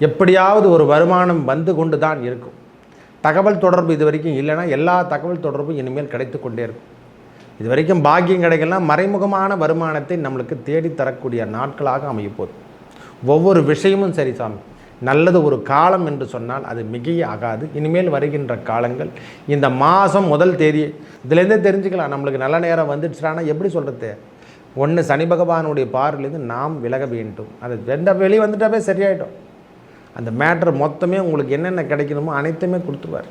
எப்படியாவது ஒரு வருமானம் வந்து கொண்டு தான் இருக்கும். தகவல் தொடர்பு இது வரைக்கும் இல்லைன்னா எல்லா தகவல் தொடர்பும் இனிமேல் கிடைத்து கொண்டே இருக்கும். இது வரைக்கும் பாக்கியம் கிடைக்கலாம், மறைமுகமான வருமானத்தை நம்மளுக்கு தேடி தரக்கூடிய நாட்களாக அமையப்போகுது. ஒவ்வொரு விஷயமும் சரி சாமி, நல்லது ஒரு காலம் என்று சொன்னால் அது மிகையே ஆகாது. இனிமேல் வருகின்ற காலங்கள் இந்த மாதம் முதல் தேதி இதுலேருந்தே தெரிஞ்சுக்கலாம். நம்மளுக்கு நல்ல நேரம் வந்துடுச்சுனா எப்படி சொல்கிறது? ஒன்று சனி பகவானுடைய பார்வையிலேருந்து நாம் விலக வேண்டும். அது எந்த வெளியே வந்துட்டாவே சரியாயிடும். அந்த மேட்ரு மொத்தமே உங்களுக்கு என்னென்ன கிடைக்கணுமோ அனைத்துமே கொடுத்துருவார்.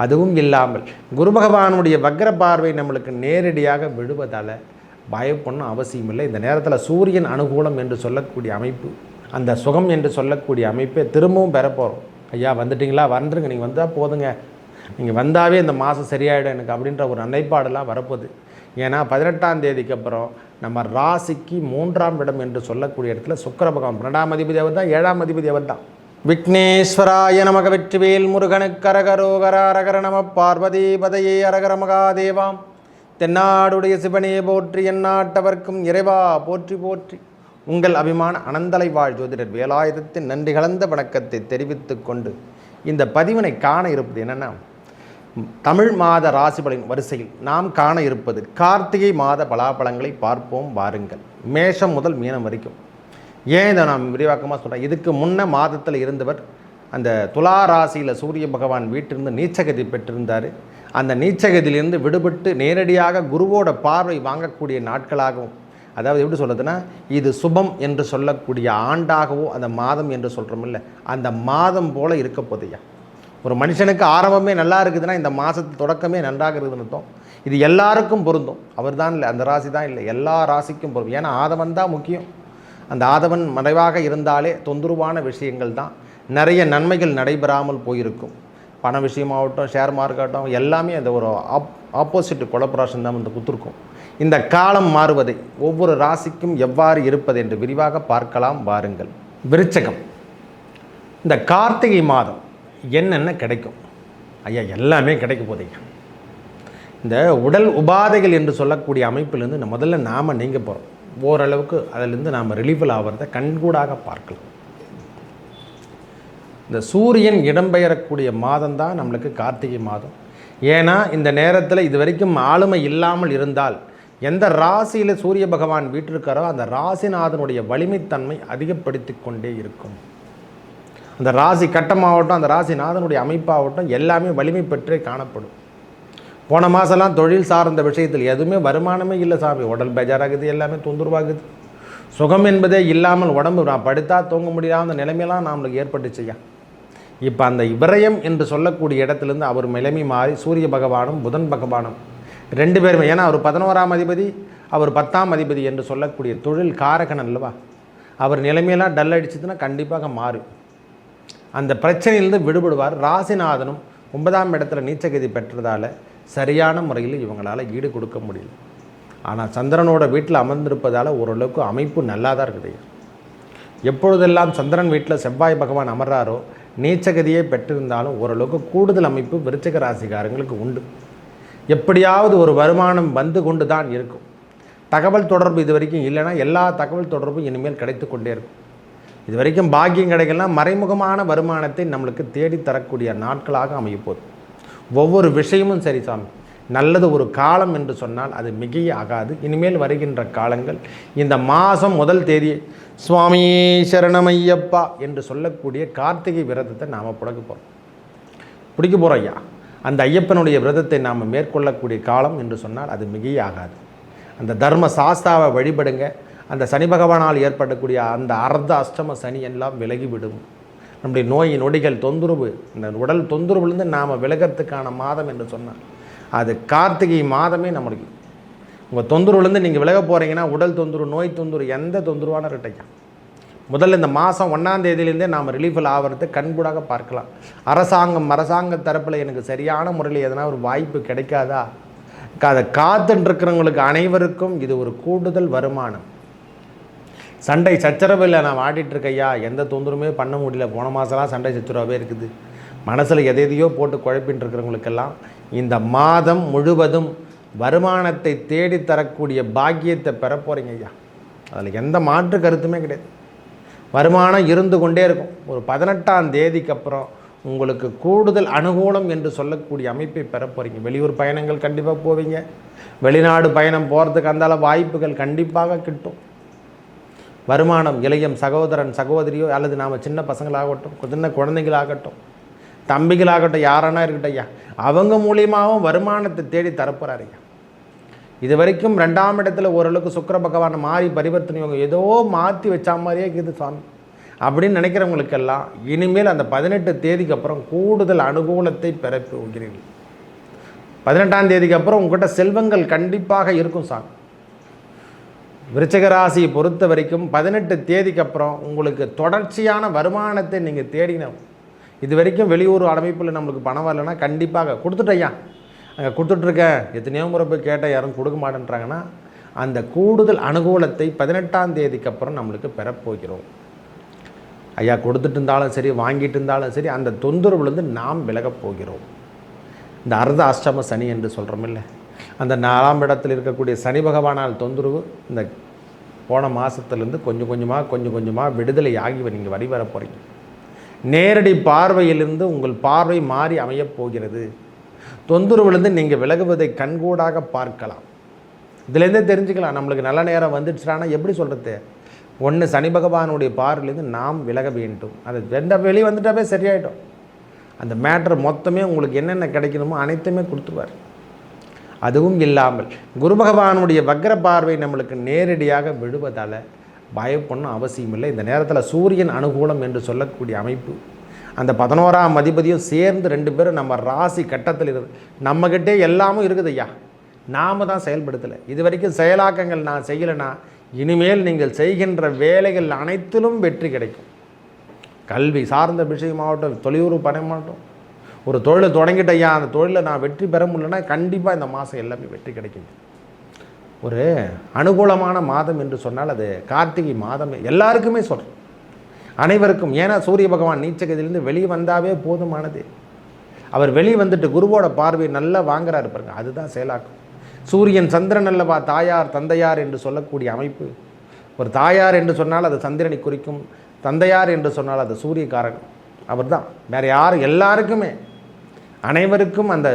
அதுவும் இல்லாமல் குரு பகவானுடைய வக்ர பார்வை நம்மளுக்கு நேரடியாக விழுவதால் பயப்படணும் அவசியம் இல்லை. இந்த நேரத்தில் சூரியன் அனுகூலம் என்று சொல்லக்கூடிய அமைப்பு, அந்த சுகம் என்று சொல்லக்கூடிய அமைப்பை திரும்பவும் பெறப்போகிறோம். ஐயா வந்துட்டிங்களா, வந்துருங்க, நீங்கள் வந்தால் போதுங்க, நீங்கள் வந்தாவே இந்த மாதம் சரியாயிடும் எனக்கு அப்படின்ற ஒரு நிலைப்பாடெல்லாம் வரப்போகுது. ஏன்னா 18ஆம் தேதிக்கு அப்புறம் நம்ம ராசிக்கு 3ஆம் இடம் என்று சொல்லக்கூடிய இடத்துல சுக்கிர பகவான் 12ஆம் அதிபதி அவர் தான், 7ஆம் அதிபதி அவர் தான். விக்னேஸ்வராய நமக, வெற்றிவேல் முருகனுக்கு அரகரோகர, அரகர நம பார்வதி பதையே, அரகர மகாதேவாம். தென்னாடுடைய சிவனே போற்றி, எந்நாட்டவர்க்கும் இறைவா போற்றி போற்றி. உங்கள் அபிமான அனந்தலை வாழ் ஜோதிடர் வேலாயுதத்தின் நன்றி கலந்த வணக்கத்தை தெரிவித்து கொண்டு இந்த பதிவினை காண இருப்பது என்னென்னா, தமிழ் மாத ராசிபலின் வரிசையில் நாம் காண இருப்பது கார்த்திகை மாத பலாபலங்களை பார்ப்போம் வாருங்கள். மேஷம் முதல் மீனம் வரைக்கும். ஏன் இதை நான் விரிவாக்கமாக சொல்கிறேன்? இதுக்கு முன்ன மாதத்தில் இருந்தவர் அந்த துலா ராசியில் சூரிய பகவான் வீட்டிலிருந்து நீச்சகதி பெற்றிருந்தார். அந்த நீச்சகதியிலிருந்து விடுபட்டு நேரடியாக குருவோட பார்வை வாங்கக்கூடிய நாட்களாகவும், அதாவது எப்படி சொல்கிறதுனா, இது சுபம் என்று சொல்லக்கூடிய ஆண்டாகவோ அந்த மாதம் என்று சொல்கிறோமில்ல, அந்த மாதம் போல் இருக்க போதையா. ஒரு மனுஷனுக்கு ஆரம்பமே நல்லா இருக்குதுன்னா இந்த மாதத்து தொடக்கமே நன்றாக இருக்குதுன்னு அர்த்தம். இது எல்லாருக்கும் பொருந்தும். அவர் தான் இல்லை, அந்த ராசி தான் இல்லை, எல்லா ராசிக்கும் பொருந்தும். ஏன்னா ஆதவன் தான் முக்கியம். அந்த ஆதவன் மறைவாக இருந்தாலே தொந்தரவான விஷயங்கள் தான், நிறைய நன்மைகள் நடைபெறாமல் போயிருக்கும். பண விஷயமாகட்டும், ஷேர் மார்க்கெட்டும், எல்லாமே அந்த ஒரு ஆப்போசிட் கொலபரேஷன் தான் வந்து குத்துருக்கும். இந்த காலம் மாறுவதை ஒவ்வொரு ராசிக்கும் எவ்வாறு இருப்பது என்று விரிவாக பார்க்கலாம் வாருங்கள். விருச்சகம், இந்த கார்த்திகை மாதம் என்னென்ன கிடைக்கும்? ஐயா எல்லாமே கிடைக்க போதையா. இந்த உடல் உபாதைகள் என்று சொல்லக்கூடிய அமைப்பிலிருந்து முதல்ல நாம் நீங்க போகிறோம். ஓரளவுக்கு அதிலிருந்து நாம் ரிலீஃபில் ஆகிறத கண்கூடாக பார்க்கலாம். இந்த சூரியன் இடம்பெயரக்கூடிய மாதம் தான் நம்மளுக்கு கார்த்திகை மாதம். ஏன்னா இந்த நேரத்தில் இது வரைக்கும் ஆளுமை இல்லாமல் இருந்தால் எந்த ராசியில் சூரிய பகவான் வீட்டிருக்காரோ அந்த ராசிநாதனுடைய வலிமைத்தன்மை அதிகப்படுத்தி கொண்டே இருக்கும். அந்த ராசி கட்டமாகட்டும், அந்த ராசிநாதனுடைய அமைப்பாகட்டும், எல்லாமே வலிமை பெற்றே காணப்படும். போன மாதம்லாம் தொழில் சார்ந்த விஷயத்தில் எதுவுமே வருமானமே இல்லை சாமி. உடல் பேஜாராகுது, எல்லாமே தொந்தரவாகுது. சுகம் என்பதே இல்லாமல் உடம்பு நான் படுத்தா தூங்க முடியாத அந்த நிலைமையெல்லாம் நம்மளுக்கு ஏற்பட்டுச்சுயா. இப்போ அந்த விரயம் என்று சொல்லக்கூடிய இடத்துலேருந்து அவர் நிலைமை மாறி சூரிய பகவானும் புதன் பகவானும் ரெண்டு பேருமே, ஏன்னா அவர் 11ஆம் அதிபதி, அவர் 10ஆம் அதிபதி என்று சொல்லக்கூடிய தொழில் காரகன் அல்லவா, அவர் நிலைமையெல்லாம் டல் அடிச்சதுன்னா கண்டிப்பாக மாறும். அந்த பிரச்சனையிலிருந்து விடுபடுவார். ராசிநாதனும் 9ஆம் இடத்துல நீச்சகதி பெற்றதால் சரியான முறையில் இவங்களால் ஈடு கொடுக்க முடியல. ஆனால் சந்திரனோட வீட்டில் அமர்ந்திருப்பதால் ஓரளவுக்கு அமைப்பு நல்லா தான் இருக்குது. எப்பொழுதெல்லாம் சந்திரன் வீட்டில் செவ்வாய் பகவான் அமர்றாரோ நீச்சகதியே பெற்றிருந்தாலும் ஓரளவுக்கு கூடுதல் அமைப்பு விருச்சிக ராசிக்காரங்களுக்கு உண்டு. எப்படியாவது ஒரு வருமானம் வந்து கொண்டு தான் இருக்கும். தகவல் தொடர்பு இது வரைக்கும் இல்லைன்னா எல்லா தகவல் தொடர்பும் இனிமேல் கிடைத்து கொண்டே இருக்கும். இது வரைக்கும் பாக்கியம் கிடைக்கலாம், மறைமுகமான வருமானத்தை நம்மளுக்கு தேடி தரக்கூடிய நாட்களாக அமையப்போகுது. ஒவ்வொரு விஷயமும் சரி சாமி, நல்லது ஒரு காலம் என்று சொன்னால் அது மிகையே ஆகாது. இனிமேல் வருகின்ற காலங்கள் இந்த மாதம் முதல் தேதி சுவாமி சரணமையப்பா என்று சொல்லக்கூடிய கார்த்திகை விரதத்தை நாம் பிடிக்க போகிறோம் ஐயா. அந்த ஐயப்பனுடைய விரதத்தை நாம் மேற்கொள்ளக்கூடிய காலம் என்று சொன்னால் அது மிகையே ஆகாது. அந்த தர்ம சாஸ்தாவை வழிபடுங்க. அந்த சனி பகவானால் ஏற்படக்கூடிய அந்த அர்த்த அஷ்டம சனி எல்லாம் விலகிவிடும். நம்முடைய நோய் நொடிகள் தொந்தரவு, இந்த உடல் தொந்தரவுலேருந்து நாம் விலகிறதுக்கான மாதம் என்று சொன்னால் அது கார்த்திகை மாதமே. நம்மளுக்கு உங்கள் தொந்தரவுலேருந்து நீங்கள் விலக போகிறீங்கன்னா உடல் தொந்தரவு, நோய் தொந்தரவு, எந்த தொந்தரவான இருக்கட்டும், முதல்ல இந்த மாதம் 1ஆம் தேதியிலேருந்தே நாம் ரிலீஃபில் ஆகிறது கண்கூடாக பார்க்கலாம். அரசாங்க தரப்பில் எனக்கு சரியான முறையில் எதனா ஒரு வாய்ப்பு கிடைக்காதா, அதை காத்துட்டுருக்கிறவங்களுக்கு அனைவருக்கும் இது ஒரு கூடுதல் வருமானம். சண்டை சச்சரவில் நான் ஆடிட்டுருக்கையா, எந்த தொந்தரவுமே பண்ண முடியல, போன மாதம்லாம் சண்டை சச்சரவாகவே இருக்குது, மனசில் எதையோ போட்டு குழப்பின்னு இருக்கிறவங்களுக்கெல்லாம் இந்த மாதம் முழுவதும் வருமானத்தை தேடி தரக்கூடிய பாக்கியத்தை பெற போகிறீங்க ஐயா. அதில் எந்த மாற்று கருத்துமே கிடையாது. வருமானம் இருந்து கொண்டே இருக்கும். ஒரு 18ஆம் தேதிக்கு அப்புறம் உங்களுக்கு கூடுதல் அனுகூலம் என்று சொல்லக்கூடிய அமைப்பை பெற போகிறீங்க. வெளியூர் பயணங்கள் கண்டிப்பாக போவீங்க. வெளிநாடு பயணம் போகிறதுக்கு அந்தால வாய்ப்புகள் கண்டிப்பாக கிட்டும். வருமானம் இளையம் சகோதரன் சகோதரியோ அல்லது நாம் சின்ன பசங்களாகட்டும், சின்ன குழந்தைகளாகட்டும், தம்பிகளாகட்டும், யாரானா இருக்கட்டும் ஐயா, அவங்க மூலியமாகவும் வருமானத்தை தேடி தரப்போகிறார் ஐயா. இது வரைக்கும் 2ஆம் இடத்துல ஓரளவுக்கு சுக்கிர பகவான் மாறி பரிவர்த்தனை ஏதோ மாற்றி வச்சா மாதிரியே இருக்குது சுவாமி அப்படின்னு நினைக்கிறவங்களுக்கெல்லாம் இனிமேல் அந்த 18 தேதிக்கு அப்புறம் கூடுதல் அனுகூலத்தை பெற போகிறீர்கள். 18ஆம் தேதிக்கு அப்புறம் உங்கள்கிட்ட செல்வங்கள் கண்டிப்பாக இருக்கும் சாமி. விருச்சிக ராசியை பொறுத்த வரைக்கும் 18 தேதிக்கு அப்புறம் உங்களுக்கு தொடர்ச்சியான வருமானத்தை நீங்கள் தேடினோம். இது வரைக்கும் வெளியூர் அமைப்பில் நம்மளுக்கு பணம் வரலைன்னா கண்டிப்பாக கொடுத்துட்டையா, அங்கே கொடுத்துட்ருக்கேன், எத்தனையோ முறை போய் கேட்டால் யாரும் கொடுக்க மாட்டேன்றாங்கன்னா அந்த கூடுதல் அனுகூலத்தை 18ஆம் தேதிக்கு அப்புறம் நம்மளுக்கு பெறப்போகிறோம் ஐயா. கொடுத்துட்டு இருந்தாலும் சரி, வாங்கிட்டு இருந்தாலும் சரி, அந்த தொந்தரவுலேருந்து நாம் விலகப் போகிறோம். இந்த அர்த்த அஷ்டம சனி என்று சொல்கிறோம் இல்லை, அந்த 4ஆம் இடத்தில் இருக்கக்கூடிய சனி பகவானால் தொந்தரவு இந்த போன மாதத்துலேருந்து கொஞ்சம் கொஞ்சமாக விடுதலை ஆகி நீங்கள் வர போகிறீங்க. நேரடி பார்வையிலிருந்து உங்கள் பார்வை மாறி அமையப் போகிறது. தொந்தரவுலேருந்து நீங்கள் விலகுவதை கண்கூடாக பார்க்கலாம். இதுலேருந்தே தெரிஞ்சுக்கலாம் நம்மளுக்கு நல்ல நேரம் வந்துடுச்சுனா எப்படி சொல்கிறது. ஒன்று சனி பகவானுடைய பார்வையிலேருந்து நாம் விலக வேண்டும். அது வெளியே வந்துட்டாவே சரியாயிடும். அந்த மேட்ரு மொத்தமே உங்களுக்கு என்னென்ன கிடைக்கணுமோ அனைத்துமே கொடுத்துருவார். அதுவும் இல்லாமல் குரு பகவானுடைய வக்ர பார்வை நம்மளுக்கு நேரடியாக விழுவதால் பயப்படணும் அவசியம் இல்லை. இந்த நேரத்தில் சூரியன் அனுகூலம் என்று சொல்லக்கூடிய அமைப்பு, அந்த 11ஆம் அதிபதியும் சேர்ந்து 2 பேரும் நம்ம ராசி கட்டத்தில் இருக்குது. நம்மக்கிட்டே எல்லாமும் இருக்குது ஐயா, நாம் தான் செயல்படுத்தலை. இது வரைக்கும் செயலாக்கங்கள் நான் செய்யலைன்னா இனிமேல் நீங்கள் செய்கின்ற வேலைகள் அனைத்திலும் வெற்றி கிடைக்கும். கல்வி சார்ந்த விஷயமாகட்டும், தொழிலுறவு பணமாகட்டும், ஒரு தொழிலை தொடங்கிட்ட ஐயா, அந்த தொழிலில் நான் வெற்றி பெற முடியலன்னா கண்டிப்பாக இந்த மாதம் எல்லாமே வெற்றி கிடைக்கும். ஒரு அனுகூலமான மாதம் என்று சொன்னால் அது கார்த்திகை மாதம். எல்லாருக்குமே சொல்கிறேன், அனைவருக்கும். ஏன்னா சூரிய பகவான் நீச்சகதிலிருந்து வெளியே வந்தாவே போதுமானது. அவர் வெளியே வந்துட்டு குருவோட பார்வை நல்லா வாங்குறாரு பாருங்க, அதுதான் செயலாக்கும். சூரியன் சந்திரன் அல்லவா தாயார் தந்தையார் என்று சொல்லக்கூடிய அமைப்பு. ஒரு தாயார் என்று சொன்னால் அது சந்திரனை குறிக்கும், தந்தையார் என்று சொன்னால் அது சூரியகாரன். அவர் தான், வேறு யார், எல்லாருக்குமே அனைவருக்கும் அந்த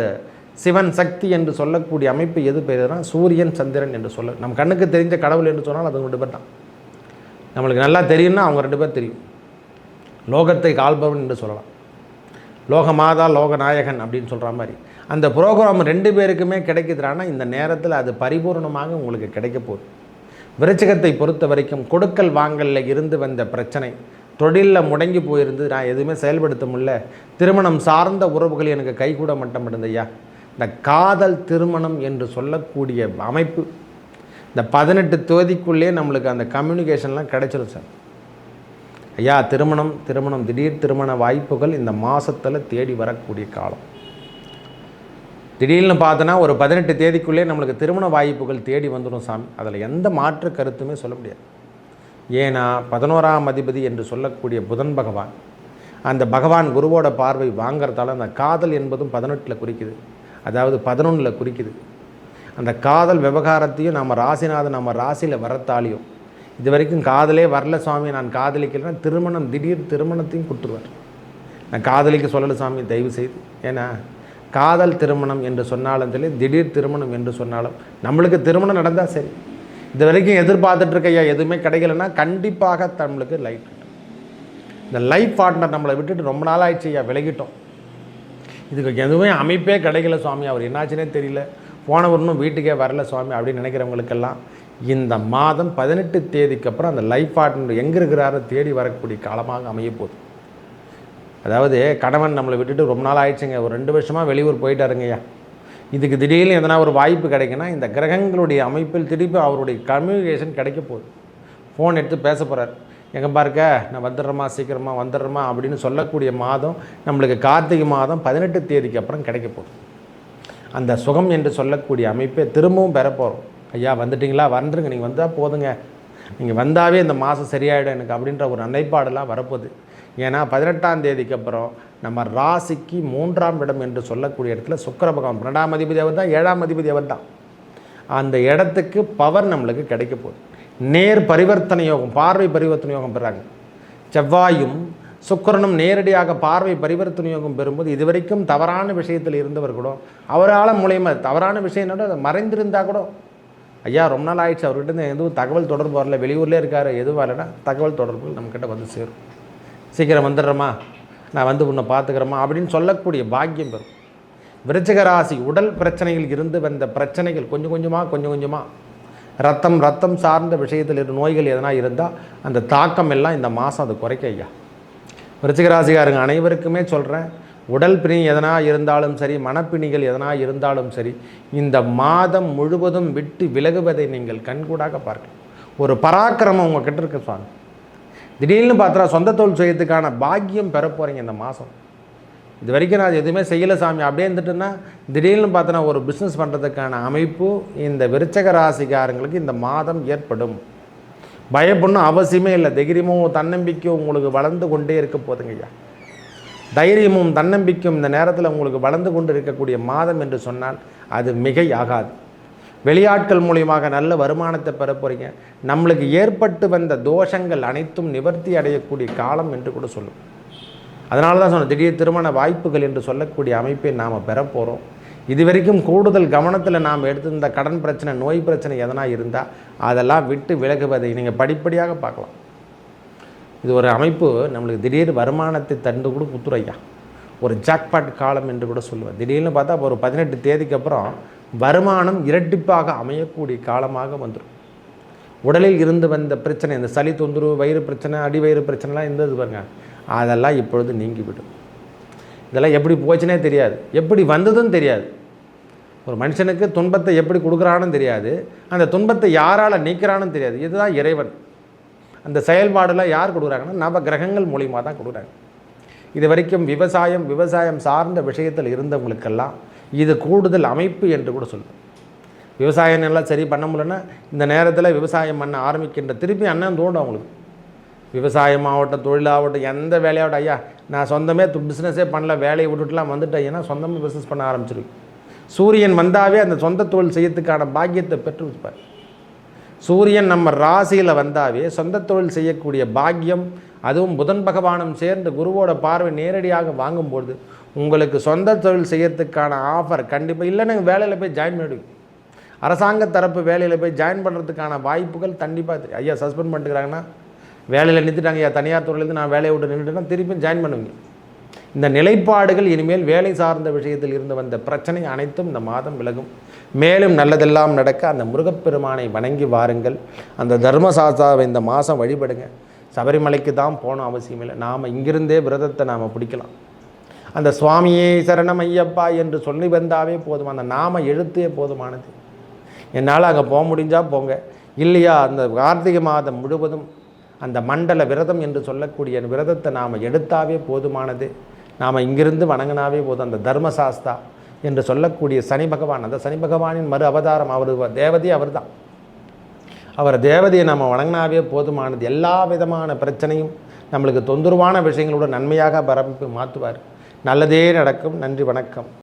சிவன் சக்தி என்று சொல்லக்கூடிய அமைப்பு எது பேருனா சூரியன் சந்திரன் என்று சொல்ல. நம் கண்ணுக்கு தெரிஞ்ச கடவுள் என்று சொன்னால் அது 2 பேர் தான். நம்மளுக்கு நல்லா தெரியும்னா அவங்க 2 பேர் தெரியும். லோகத்தை கால்பவன் என்று சொல்லலாம், லோக மாதா லோக நாயகன் அப்படின்னு சொல்கிற மாதிரி அந்த ப்ரோக்ராம் 2 பேருக்குமே கிடைக்குதுறானா இந்த நேரத்தில் அது பரிபூர்ணமாக உங்களுக்கு கிடைக்க போகுது. விருச்சிகத்தை பொறுத்த வரைக்கும் கொடுக்கல் வாங்கலில் இருந்து வந்த பிரச்சனை, தொழிலில் முடங்கி போயிருந்து நான் எதுவுமே செயல்படுத்த முடியல, திருமணம் சார்ந்த உறவுகள் எனக்கு கைகூட மட்டும் இருந்தையா, இந்த காதல் திருமணம் என்று சொல்லக்கூடிய அமைப்பு இந்த 18 தேதிக்குள்ளே நம்மளுக்கு அந்த கம்யூனிகேஷன்லாம் கிடைச்சிடும் சார் ஐயா. திருமணம் திடீர் திருமண வாய்ப்புகள் இந்த மாதத்தில் தேடி வரக்கூடிய காலம். திடீர்னு பார்த்தோன்னா ஒரு 18 தேதிக்குள்ளே நம்மளுக்கு திருமண வாய்ப்புகள் தேடி வந்துடும் சாமி. அதில் எந்த மாற்று கருத்துமே சொல்ல முடியாது. ஏன்னா 11ஆம் அதிபதி என்று சொல்லக்கூடிய புதன் பகவான், அந்த பகவான் குருவோட பார்வை வாங்கிறதால அந்த காதல் என்பதும் 18 குறிக்குது, அதாவது 11 குறிக்குது. அந்த காதல் விவகாரத்தையும் நம்ம ராசிநாதன் நம்ம ராசியில் வரத்தாலையும் இது வரைக்கும் காதலே வரல சுவாமி, நான் காதலிக்கலைன்னா திருமணம் திடீர் திருமணத்தையும் கொடுத்துருவார். நான் காதலிக்க சொல்லலை சாமி தயவு செய்து. ஏன்னா காதல் திருமணம் என்று சொன்னாலும் சரி, திடீர் திருமணம் என்று சொன்னாலும் நம்மளுக்கு திருமணம் நடந்தால் சரி. இது வரைக்கும் எதிர்பார்த்துட்ருக்கையா எதுவுமே கிடைக்கலன்னா கண்டிப்பாக நம்மளுக்கு லைஃப் இந்த லைஃப் பார்ட்னர் நம்மளை விட்டுட்டு ரொம்ப நாள் ஆயிடுச்சு ஐயா, விலகிட்டோம், இதுக்கு எதுவுமே அமைப்பே கிடைக்கல சுவாமி, அவர் என்னாச்சுன்னே தெரியல, போனவரும் வீட்டுக்கே வரல சுவாமி அப்படின்னு நினைக்கிறவங்களுக்கெல்லாம் இந்த மாதம் 18 தேதிக்கு அப்புறம் அந்த லைஃப் பார்ட்னர் எங்கே இருக்கிறாரோ தேடி வரக்கூடிய காலமாக அமைய போகுது. அதாவது கணவன் நம்மளை விட்டுட்டு ரொம்ப நாள் ஆயிடுச்சுங்க, ஒரு 2 வருஷமாக வெளியூர் போயிட்டாருங்கய்யா, இதுக்கு திடீர்னு எதனா ஒரு வாய்ப்பு கிடைக்குன்னா இந்த கிரகங்களுடைய அமைப்பில் திருப்பி அவருடைய கம்யூனிகேஷன் கிடைக்க போகுது. ஃபோன் எடுத்து பேச போகிறார், எங்கே பாருக்க நான் வந்துடுறேம்மா சீக்கிரமாக வந்துடுறேம்மா அப்படின்னு சொல்லக்கூடிய மாதம் நம்மளுக்கு கார்த்திகை மாதம் 18 தேதிக்கு அப்புறம் கிடைக்க போகுது. அந்த சுகம் என்று சொல்லக்கூடிய அமைப்பை திரும்பவும் பெற போகிறோம். ஐயா வந்துட்டிங்களா, வந்துருங்க, நீங்கள் வந்தால் போதுங்க, நீங்கள் வந்தாவே இந்த மாதம் சரியாயிடும் எனக்கு அப்படின்ற ஒரு நிலைப்பாடெல்லாம் வரப்போகுது. ஏன்னா 18ஆம் தேதிக்கு அப்புறம் நம்ம ராசிக்கு 3ஆம் இடம் என்று சொல்லக்கூடிய இடத்துல சுக்கிர பகவான் 12ஆம் அதிபதி அவர் தான், 7ஆம் அதிபதி அவர் தான். அந்த இடத்துக்கு பவர் நம்மளுக்கு கிடைக்க போகுது. நேர் பரிவர்த்தனை யோகம், பார்வை பரிவர்த்தனை யோகம் பெறாங்க. செவ்வாயும் சுக்கிரனும் நேரடியாக பார்வை பரிவர்த்தனை யோகம் பெறும்போது இதுவரைக்கும் தவறான விஷயத்தில் இருந்தவர் கூட அவரால் மூலயமா தவறான விஷயம் அதை மறைந்திருந்தால் கூட ஐயா ரொம்ப நாள் ஆயிடுச்சு அவர்கிட்ட எதுவும் தகவல் தொடர்பு வரல, வெளியூர்லேயே இருக்கார், எதுவும் வரலைன்னா தகவல் தொடர்புகள் நம்மக்கிட்ட வந்து சேரும். சீக்கிரம் வந்துடுறோமா, நான் வந்து உன்னை பார்த்துக்கிறோமா அப்படின்னு சொல்லக்கூடிய பாக்கியம் பெறும். விருச்சிக ராசி உடல் பிரச்சனைகள் இருந்து வந்த பிரச்சனைகள் கொஞ்சம் கொஞ்சமாக ரத்தம் சார்ந்த விஷயத்தில் நோய்கள் எதனா இருந்தால் அந்த தாக்கம் எல்லாம் இந்த மாதம் அது குறைக்க ஐயா. விருச்சிக ராசிக்காரங்க அனைவருக்குமே சொல்கிறேன், உடல் பிணி எதனா இருந்தாலும் சரி, மனப்பிணிகள் எதனா இருந்தாலும் சரி, இந்த மாதம் முழுவதும் விட்டு விலகுவதை நீங்கள் கண்கூடாக பார்க்கலாம். ஒரு பராக்கிரமம் உங்கள்கிட்ட இருக்க சுவாமி. திடீர்னு பார்த்தா சொந்த தொழில் செய்யறதுக்கான பாக்கியம் பெற போகிறீங்க இந்த மாதம். இது வரைக்கும் நான் எதுவுமே செய்யலை சாமி அப்படியே இருந்துட்டுன்னா திடீர்னு பார்த்தோன்னா ஒரு பிஸ்னஸ் பண்ணுறதுக்கான அமைப்பு இந்த விருச்சிக ராசிக்காரங்களுக்கு இந்த மாதம் ஏற்படும். பயப்படணும் அவசியமே இல்லை. தைரியமும் தன்னம்பிக்கையும் உங்களுக்கு வளர்ந்து கொண்டே இருக்க போதுங்க ஐயா. தைரியமும் தன்னம்பிக்கையும் இந்த நேரத்தில் உங்களுக்கு வளர்ந்து கொண்டு இருக்கக்கூடிய மாதம் என்று சொன்னால் அது மிகை ஆகாது. வெளியாட்கள் மூலியமாக நல்ல வருமானத்தை பெற போகிறீங்க. நம்மளுக்கு ஏற்பட்டு வந்த தோஷங்கள் அனைத்தும் நிவர்த்தி அடையக்கூடிய காலம் என்று கூட சொல்லும். அதனால தான் சொன்ன திடீர் திருமண வாய்ப்புகள் என்று சொல்லக்கூடிய அமைப்பை நாம் பெற போகிறோம். இது வரைக்கும் கூடுதல் கவனத்தில் நாம் எடுத்திருந்த கடன் பிரச்சனை, நோய் பிரச்சனை எதனா இருந்தால் அதெல்லாம் விட்டு விலகுவதை நீங்கள் படிப்படியாக பார்க்கலாம். இது ஒரு அமைப்பு நம்மளுக்கு திடீர் வருமானத்தை தந்து கூட குத்துறையா ஒரு ஜாக்பாட் காலம் என்று கூட சொல்லுவேன். திடீர்னு பார்த்தா ஒரு 18 தேதிக்கு அப்புறம் வருமானம் இரட்டிப்பாக அமையக்கூடிய காலமாக வந்துடும். உடலில் இருந்து வந்த பிரச்சனை, இந்த சளி தொந்தரவு, வயிறு பிரச்சனை, அடிவயிறு பிரச்சனைலாம் இருந்தது பாருங்க, அதெல்லாம் இப்பொழுது நீங்கிவிடும். இதெல்லாம் எப்படி போச்சுனே தெரியாது, எப்படி வந்ததுன்னு தெரியாது. ஒரு மனுஷனுக்கு துன்பத்தை எப்படி கொடுக்குறான்னு தெரியாது, அந்த துன்பத்தை யாரால் நீக்கிறான்னு தெரியாது. இதுதான் இறைவன். அந்த செயல்பாடெல்லாம் யார் கொடுக்குறாங்கன்னா நவ கிரகங்கள் மூலியமாக தான் கொடுக்குறாங்க. இது வரைக்கும் விவசாயம் சார்ந்த விஷயத்தில் இருந்தவங்களுக்கெல்லாம் இது கூடுதல் அமைப்பு என்று கூட சொல்லுவேன். விவசாயம் எல்லாம் சரி பண்ண முடியலன்னா இந்த நேரத்தில் விவசாயம் பண்ண ஆரம்பிக்கின்ற திருப்பி அண்ணன் தோண்டும் அவங்களுக்கு. விவசாயமாகட்டும், தொழிலாகட்டும், எந்த வேலையாகட்டும், ஐயா நான் சொந்தமே பிஸ்னஸே பண்ணல, வேலையை விட்டுட்டுலாம் வந்துட்டேன், ஏன்னா சொந்தமாக பிஸ்னஸ் பண்ண ஆரம்பிச்சிருக்கு. சூரியன் வந்தாவே அந்த சொந்த தொழில் செய்யறதுக்கான பாக்கியத்தை பெற்று வச்சுப்பார். சூரியன் நம்ம ராசியில் வந்தாவே சொந்த தொழில் செய்யக்கூடிய பாக்கியம், அதுவும் புதன் பகவானும் சேர்ந்து குருவோட பார்வை நேரடியாக வாங்கும்போது உங்களுக்கு சொந்த தொழில் செய்யறதுக்கான ஆஃபர் கண்டிப்பாக இல்லைன்னா வேலையில் போய் ஜாயின் பண்ணிடுவீங்க. அரசாங்க தரப்பு வேலையில் போய் ஜாயின் பண்ணுறதுக்கான வாய்ப்புகள் கண்டிப்பாக ஐயா சஸ்பெண்ட் பண்ணிட்டுக்கிறாங்கன்னா வேலையில் நிறுத்திட்டாங்க, ஐயா தனியார் துறையிலேருந்து நான் வேலையை விட்டு நின்றுட்டேன்னா திருப்பியும் ஜாயின் பண்ணுவீங்க. இந்த நிலைப்பாடுகள் இனிமேல் வேலை சார்ந்த விஷயத்தில் இருந்து வந்த பிரச்சனை அனைத்தும் இந்த மாதம் விலகும். மேலும் நல்லதெல்லாம் நடக்க அந்த முருகப்பெருமானை வணங்கி வாருங்கள். அந்த தர்மசாஸ்தாவை இந்த மாதம் வழிபடுங்க. சபரிமலைக்கு தான் போகணும் அவசியம் இல்லை, நாம் இங்கிருந்தே விரதத்தை நாம் பிடிக்கலாம். அந்த சுவாமியே சரணம் ஐயப்பா என்று சொல்லி வந்தாவே போதும், அந்த நாம எழுத்தே போதுமானது. என்னால் அங்கே போக முடிஞ்சால் போங்க, இல்லையா அந்த கார்த்திகை மாதம் முழுவதும் அந்த மண்டல விரதம் என்று சொல்லக்கூடிய விரதத்தை நாம் எடுத்தாவே போதுமானது. நாம் இங்கிருந்து வணங்கினாவே போதும். அந்த தர்மசாஸ்தா என்று சொல்லக்கூடிய சனி பகவான், அந்த சனி பகவானின் மறு அவதாரம், அவர் தேவதையே அவர் தான். அவர் தேவதையை நம்ம வணங்கினாவே போதுமானது. எல்லா விதமான பிரச்சனையும் நம்மளுக்கு தொந்தரவான விஷயங்களோட நன்மையாக பரப்பி மாற்றுவார். நல்லதே நடக்கும். நன்றி, வணக்கம்.